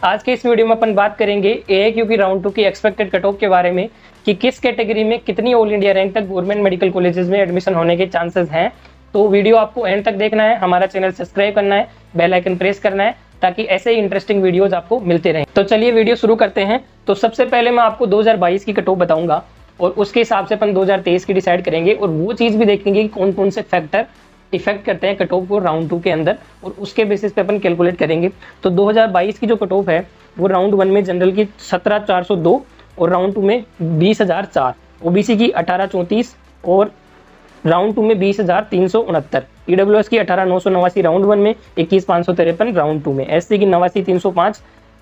आज के इस वीडियो में अपन बात करेंगे एआईक्यू की राउंड 2 की एक्सपेक्टेड कट ऑफ के बारे में कि किस कैटेगरी में कितनी ऑल इंडिया रैंक तक गवर्नमेंट मेडिकल कॉलेजेस में एडमिशन होने के चांसेस हैं। तो वीडियो आपको एंड तक देखना है, हमारा चैनल सब्सक्राइब करना है, बेल आइकन प्रेस करना है ताकि ऐसे ही इंटरेस्टिंग वीडियोस आपको मिलते रहें। तो चलिए वीडियो शुरू करते हैं। तो सबसे पहले मैं आपको 2022 की कट ऑफ बताऊंगा और उसके हिसाब से अपन 2023 की डिसाइड करेंगे और वो चीज़ भी देखेंगे कि कौन कौन से फैक्टर इफेक्ट करते हैं कट ऑफ को राउंड 2 के अंदर और उसके बेसिस पे अपन कैलकुलेट करेंगे। तो 2022 की जो कट ऑफ है वो राउंड 1 में जनरल की 17,402 और राउंड 2 में 20,004, ओबीसी की 18,34 और राउंड 2 में 20,369, ईडब्ल्यूएस की 18,989 राउंड 1 में, 21,553 राउंड 2 में, एससी की 89,305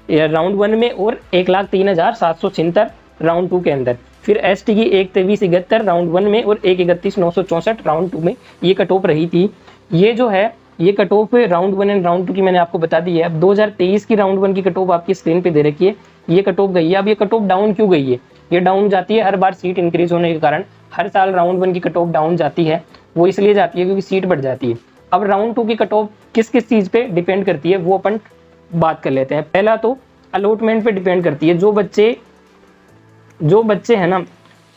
राउंड 1 में और 1,03,776 राउंड 2 के अंदर। फिर एसटी की 1,23,71 राउंड 1 में और 1,31,964 राउंड 2 में ये कट ऑफ रही थी। ये जो है ये cut off round 1 and round 2 की मैंने आपको बता दी है। अब 2023 की राउंड 1 की कट ऑफ आपकी स्क्रीन पे दे रखी है। ये कट ऑफ गई है। अब ये कट ऑफ डाउन क्यों गई है? ये डाउन जाती है हर बार सीट इंक्रीज होने के कारण। हर साल राउंड 1 की कट ऑफ डाउन जाती है, वो इसलिए जाती है क्योंकि सीट बढ़ जाती है। अब राउंड 2 की कट ऑफ किस किस चीज़ पे डिपेंड करती है वो अपन बात कर लेते हैं। पहला तो अलॉटमेंट पे डिपेंड करती है। जो बच्चे हैं ना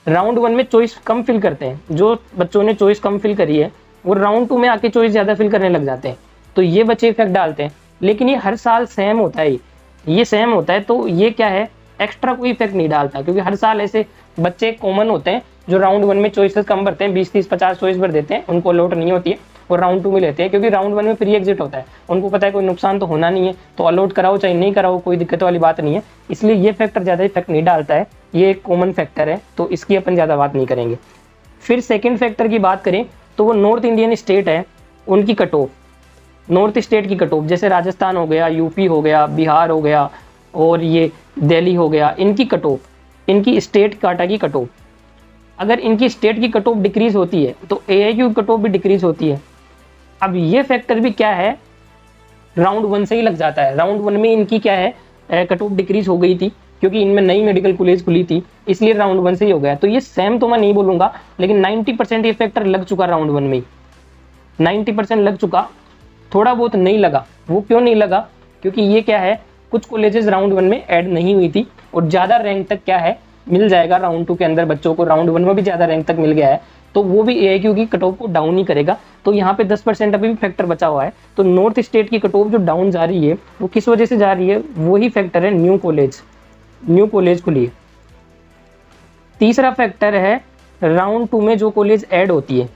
राउंड 1 में चॉइस कम फिल करते हैं, जो बच्चों ने चॉइस कम फिल करी है वो राउंड 2 में आके चॉइस ज़्यादा फिल करने लग जाते हैं, तो ये बच्चे इफेक्ट डालते हैं। लेकिन ये हर साल सेम होता है, ये सेम होता है, तो ये क्या है एक्स्ट्रा कोई इफेक्ट नहीं डालता क्योंकि हर साल ऐसे बच्चे कॉमन होते हैं जो राउंड 1 में चॉइसेस कम भरते हैं, 20, 30, 50 चॉइस भर देते हैं, उनको अलॉट नहीं होती है और राउंड 2 में लेते हैं क्योंकि राउंड 1 में प्री एग्जिट होता है। उनको पता है कोई नुकसान तो होना नहीं है, तो अलॉट कराओ चाहे नहीं कराओ कोई दिक्कत वाली बात नहीं है, इसलिए ये फैक्टर ज़्यादा इफेक्ट नहीं डालता है। ये एक कॉमन फैक्टर है तो इसकी अपन ज़्यादा बात नहीं करेंगे। फिर सेकेंड फैक्टर की बात करें तो वो नॉर्थ इंडियन स्टेट है उनकी कट ऑफ, नॉर्थ स्टेट की कट ऑफ जैसे राजस्थान हो गया, यूपी हो गया, बिहार हो गया और ये दिल्ली हो गया, इनकी कट ऑफ, इनकी स्टेट काटा की कट ऑफ, अगर इनकी स्टेट की कट ऑफ डिक्रीज होती है तो एआईक्यू की कट ऑफ भी डिक्रीज होती है। अब ये फैक्टर भी क्या है राउंड 1 से ही लग जाता है। राउंड 1 में इनकी क्या है कट ऑफ डिक्रीज हो गई थी क्योंकि इनमें नई मेडिकल कॉलेज खुली थी, इसलिए राउंड 1 से ही हो गया। तो ये सेम तो मैं नहीं बोलूंगा लेकिन 90% ये फैक्टर लग चुका राउंड 1 में, 90% लग चुका। थोड़ा बहुत नहीं लगा, वो क्यों नहीं लगा? क्योंकि ये क्या है कुछ कॉलेजेस राउंड 1 में ऐड नहीं हुई थी और ज़्यादा रैंक तक क्या है मिल जाएगा राउंड 2 के अंदर बच्चों को, राउंड 1 में भी ज़्यादा रैंक तक मिल गया है तो वो भी एआईक्यू की कट ऑफ को डाउन ही करेगा। तो यहाँ पे 10% अभी भी फैक्टर बचा हुआ है। तो नॉर्थ स्टेट की कट ऑफ जो डाउन जा रही है वो किस वजह से जा रही है? वही फैक्टर है न्यू कॉलेज खुली है। तीसरा फैक्टर है राउंड 2 में जो कॉलेज ऐड होती है,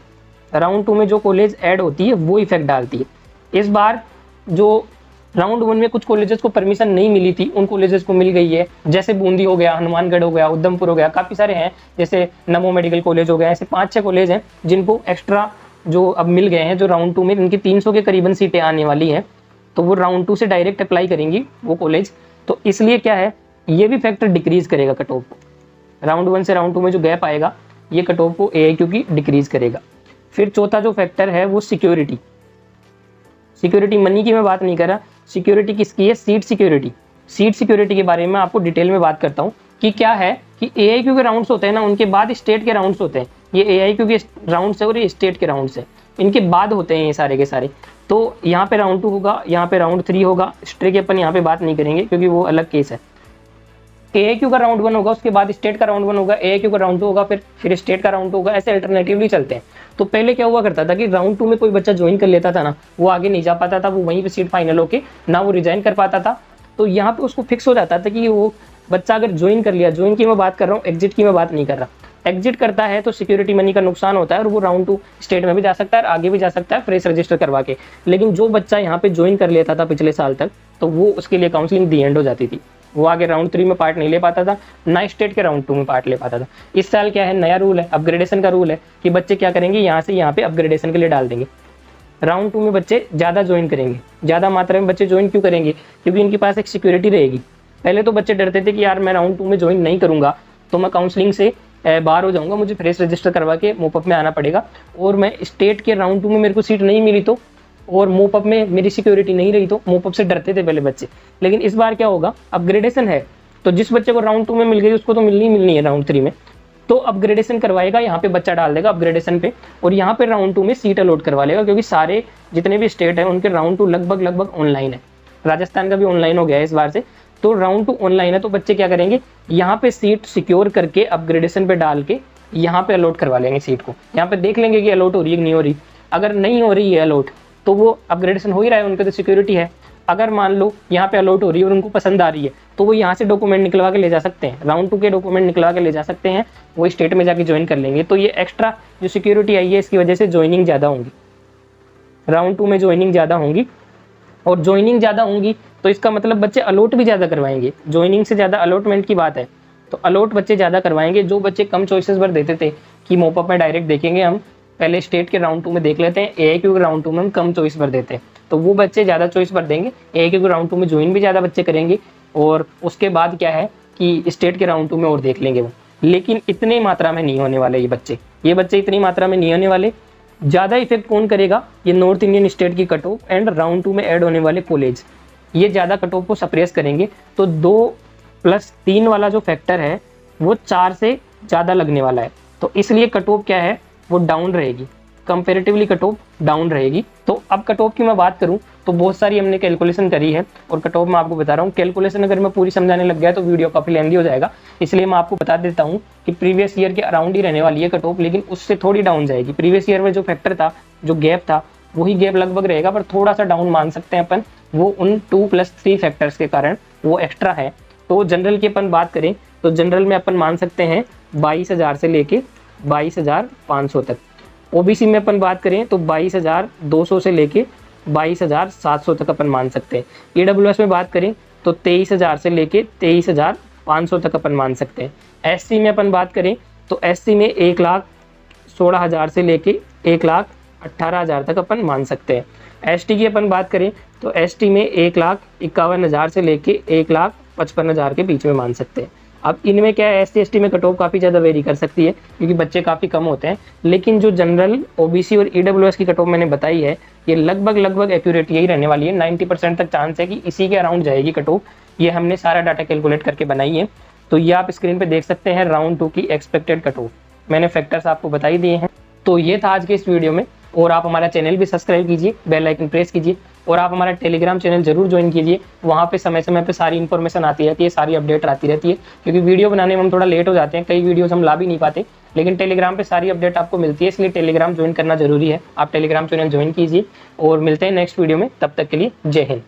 राउंड 2 में जो कॉलेज ऐड होती है वो इफेक्ट डालती है। इस बार जो राउंड 1 में कुछ कॉलेजेस को परमिशन नहीं मिली थी उन कॉलेजेस को मिल गई है, जैसे बूंदी हो गया, हनुमानगढ़ हो गया, उधमपुर हो गया, काफ़ी सारे हैं, जैसे नमो मेडिकल कॉलेज हो गया, ऐसे 5-6 कॉलेज हैं जिनको एक्स्ट्रा जो अब मिल गए हैं, जो राउंड 2 में इनकी 300 के करीबन सीटें आने वाली हैं, तो वो राउंड 2 से डायरेक्ट अप्लाई करेंगी वो कॉलेज। तो इसलिए क्या है ये भी फैक्टर डिक्रीज करेगा कट ऑफ को। राउंड 1 से राउंड 2 में जो गैप आएगा ये कट ऑफ को एआईक्यू की डिक्रीज करेगा। फिर चौथा जो फैक्टर है वो सिक्योरिटी मनी की मैं बात नहीं कर रहा, सिक्योरिटी किसकी है? सीट सिक्योरिटी के बारे में आपको डिटेल में बात करता हूँ कि क्या है कि एआईक्यू के राउंड्स होते हैं ना, उनके बाद स्टेट के राउंड्स होते हैं। ये एआईक्यू के राउंड्स है और ये स्टेट के राउंड्स है, इनके बाद होते हैं ये सारे के सारे। तो यहाँ पे राउंड 2 होगा, यहाँ पे राउंड 3 होगा, स्टेट की अपन यहाँ पे बात नहीं करेंगे क्योंकि वो अलग केस है। एआईक्यू का राउंड 1 होगा, उसके बाद स्टेट का राउंड 1 होगा, एआईक्यू का राउंड 2 होगा, फिर स्टेट का राउंड 2 होगा, ऐसे अल्टरनेटिवली चलते हैं। तो पहले क्या हुआ करता था कि राउंड 2 में कोई बच्चा ज्वाइन कर लेता था ना, वो आगे नहीं जा पाता था, वो वहीं पे सीट फाइनल होके ना वो रिजाइन कर पाता था। तो यहाँ पे उसको फिक्स हो जाता था कि वो बच्चा अगर ज्वाइन कर लिया, ज्वाइन की मैं बात कर रहा हूँ, एग्जिट की मैं बात नहीं कर रहा, एग्जिट करता है तो सिक्योरिटी मनी का नुकसान होता है और वो राउंड 2 स्टेट में भी जा सकता है, आगे भी जा सकता है फ्रेश रजिस्टर करवा के। लेकिन जो बच्चा यहाँ पे ज्वाइन कर लेता था पिछले साल तक, तो वो उसके लिए काउंसलिंग दी एंड हो जाती थी, वो आगे राउंड 3 में पार्ट नहीं ले पाता था, ना स्टेट के राउंड 2 में पार्ट ले पाता था। इस साल क्या है नया रूल है, अपग्रेडेशन का रूल है कि बच्चे क्या करेंगे यहाँ से यहाँ पे अपग्रेडेशन के लिए डाल देंगे। राउंड 2 में बच्चे ज़्यादा ज्वाइन करेंगे, ज़्यादा मात्रा में बच्चे ज्वाइन क्यों करेंगे? क्योंकि इनके पास एक सिक्योरिटी रहेगी। पहले तो बच्चे डरते थे कि यार मैं राउंड 2 में ज्वाइन नहीं करूँगा तो मैं काउंसलिंग से बाहर हो जाऊँगा, मुझे फ्रेश रजिस्टर करवा के मोपअप में आना पड़ेगा, और मैं स्टेट के राउंड 2 में मेरे को सीट नहीं मिली तो, और मोपअप में मेरी सिक्योरिटी नहीं रही तो, मोपअप से डरते थे पहले बच्चे। लेकिन इस बार क्या होगा, अपग्रेडेशन है तो जिस बच्चे को राउंड 2 में मिल गई उसको तो मिलनी है राउंड 3 में, तो अपग्रेडेशन करवाएगा, यहाँ पे बच्चा डाल देगा अपग्रेडेशन पे और यहाँ पे राउंड 2 में सीट अलॉट करवा लेगा। क्योंकि सारे जितने भी स्टेट हैं उनके राउंड 2 लगभग ऑनलाइन है, राजस्थान का भी ऑनलाइन हो गया है इस बार से, तो राउंड 2 ऑनलाइन है, तो बच्चे क्या करेंगे, यहाँ पे सीट सिक्योर करके अपग्रेडेशन पे डाल के यहाँ पे अलॉट करवा लेंगे सीट को। यहाँ पे देख लेंगे कि अलॉट हो रही है कि नहीं हो रही। अगर नहीं हो रही है अलॉट तो वो अपग्रेडेशन हो ही रहा है, उनके तो सिक्योरिटी है। अगर मान लो यहाँ पे अलॉट हो रही है और उनको पसंद आ रही है तो वो यहाँ से डॉक्यूमेंट निकलवा के ले जा सकते हैं, राउंड 2 के डॉक्यूमेंट निकलवा के ले जा सकते हैं, वो स्टेट में जाके ज्वाइन कर लेंगे। तो ये एक्स्ट्रा जो सिक्योरिटी आई है इसकी वजह से ज्वाइनिंग ज़्यादा होंगी, राउंड 2 में ज्वाइनिंग ज़्यादा होंगी। और ज्वाइनिंग ज़्यादा होंगी तो इसका मतलब बच्चे अलॉट भी ज़्यादा करवाएंगे, ज्वाइनिंग से ज़्यादा अलॉटमेंट की बात है। तो अलॉट बच्चे ज़्यादा करवाएंगे। जो बच्चे कम चॉइसेस पर देते थे कि मोपअप में डायरेक्ट देखेंगे हम, पहले स्टेट के राउंड 2 में देख लेते हैं, एआईक्यू के राउंड 2 में हम कम चॉइस पर देते हैं, तो वो बच्चे ज़्यादा चॉइस पर देंगे। एआईक्यू के राउंड 2 में ज्वाइन भी ज़्यादा बच्चे करेंगे और उसके बाद क्या है कि स्टेट के राउंड 2 में और देख लेंगे वो। लेकिन इतनी मात्रा में नहीं होने वाले ये बच्चे इतनी मात्रा में नहीं होने वाले। ज़्यादा इफेक्ट कौन करेगा, ये नॉर्थ इंडियन स्टेट की कट ऑफ एंड राउंड 2 में ऐड होने वाले कॉलेज, ये ज़्यादा कट ऑफ को सप्रेस करेंगे। तो 2+3 वाला जो फैक्टर है वो 4 से ज़्यादा लगने वाला है, तो इसलिए कट ऑफ क्या है वो डाउन रहेगी, कंपेरेटिवली कट ऑफ डाउन रहेगी। तो अब कट ऑफ की मैं बात करूं तो बहुत सारी हमने कैलकुलेशन करी है और कट ऑफ मैं आपको बता रहा हूं। कैलकुलेशन अगर मैं पूरी समझाने लग गया तो वीडियो काफ़ी लेंदी हो जाएगा, इसलिए मैं आपको बता देता हूं कि प्रीवियस ईयर के अराउंड ही रहने वाली है कट ऑफ, लेकिन उससे थोड़ी डाउन जाएगी। प्रीवियस ईयर में जो फैक्टर था, जो गैप था, वही गैप लगभग रहेगा, पर थोड़ा सा डाउन मान सकते हैं अपन, वो उन 2+3 फैक्टर्स के कारण वो एक्स्ट्रा है। तो जनरल की अपन बात करें तो जनरल में अपन मान सकते हैं 22,000 से लेके 22,500 तक। ओबीसी में अपन बात करें तो 22,200 से लेके 22,700 तक अपन मान सकते हैं। ईडब्ल्यूएस में बात करें तो 23,000 से लेके 23,500 तक अपन मान सकते हैं। एससी में अपन बात करें तो एससी में 1,16,000 से लेके 1,18,000 तक अपन मान सकते हैं। एसटी की अपन बात करें तो एसटी में 1,51,000 से लेके 1,55,000 के बीच में मान सकते हैं। अब इनमें क्या है, एससी एसटी में कट ऑफ काफ़ी ज़्यादा वेरी कर सकती है क्योंकि बच्चे काफ़ी कम होते हैं, लेकिन जो जनरल, ओबीसी और ईडब्ल्यूएस की कट ऑफ मैंने बताई है ये लगभग एक्यूरेट यही रहने वाली है। 90% तक चांस है कि इसी के अराउंड जाएगी कट ऑफ। ये हमने सारा डाटा कैलकुलेट करके बनाई है। तो ये आप स्क्रीन पर देख सकते हैं राउंड 2 की एक्सपेक्टेड कट ऑफ, मैंने फैक्टर्स आपको बता ही दिए हैं। तो ये था आज के इस वीडियो में, और आप हमारा चैनल भी सब्सक्राइब कीजिए, बेल आइकन प्रेस कीजिए, और आप हमारा टेलीग्राम चैनल जरूर ज्वाइन कीजिए। वहाँ पे समय समय पे सारी इन्फॉर्मेशन आती रहती है, सारी अपडेट आती रहती है, क्योंकि वीडियो बनाने में हम थोड़ा लेट हो जाते हैं, कई वीडियोस हम ला भी नहीं पाते, लेकिन टेलीग्राम पे सारी अपडेट आपको मिलती है, इसलिए टेलीग्राम ज्वाइन करना जरूरी है। आप टेलीग्राम चैनल ज्वाइन कीजिए और मिलते हैं नेक्स्ट वीडियो में, तब तक के लिए जय हिंद।